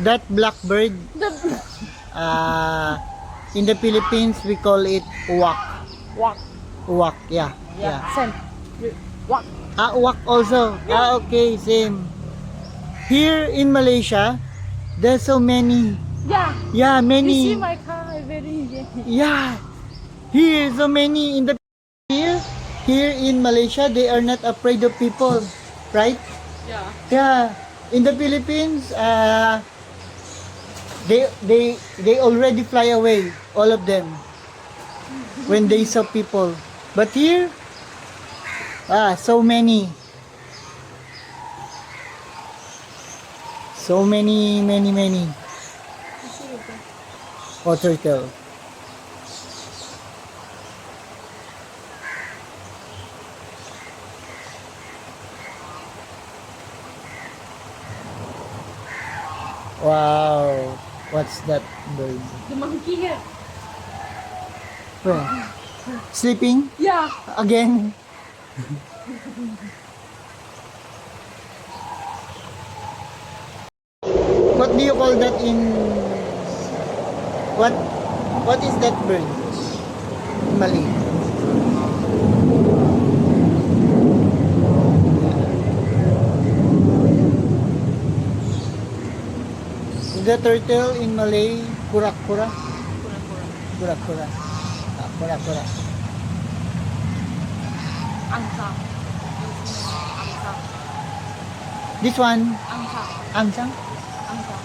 that blackbird, in the Philippines we call it uwak. Walk. Uwak, yeah. Yeah. Same. Walk. Uwak also. Okay, same. Here in Malaysia, there's so many. Yeah. Yeah, You see many. my car very. Yeah. Here, so many in the here in Malaysia, they are not afraid of people, right? Yeah. Yeah. In the Philippines, they already fly away, all of them, when they saw people. But here, so many. So many. Oh, turtle. Wow. What's that bird? The monkey here. Where? Sleeping? Yeah. Again? What do you call that in... What is that bird? In Malay. The turtle in Malay, kurak-kura. Kurak-kura. Kurak-kura. Angsa. Angsa. This one, Angsa. angsang. Angsa.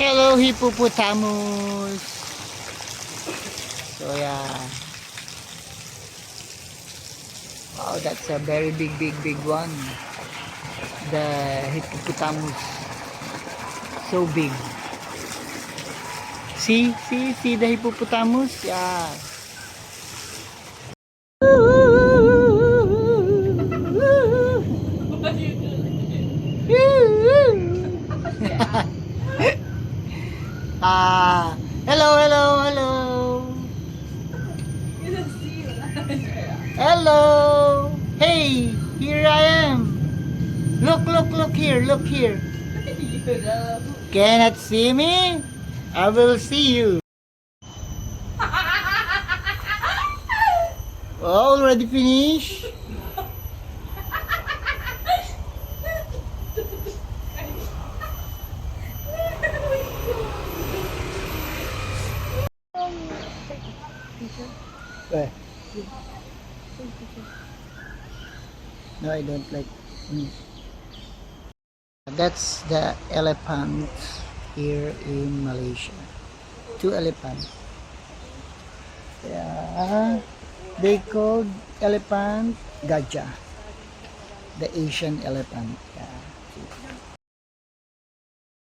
Hello, hippopotamus. So yeah. Wow, that's a very big one. The hippopotamus. So big. See the hippopotamus? Yeah. What do you do? Hello. Hello. Hey, here I am. Look here. Cannot see me? I will see you. Already finished? Where? No, I don't like me. That's the elephant here in Malaysia. 2 elephants. Yeah, they called elephant gajah, the Asian elephant. Yeah.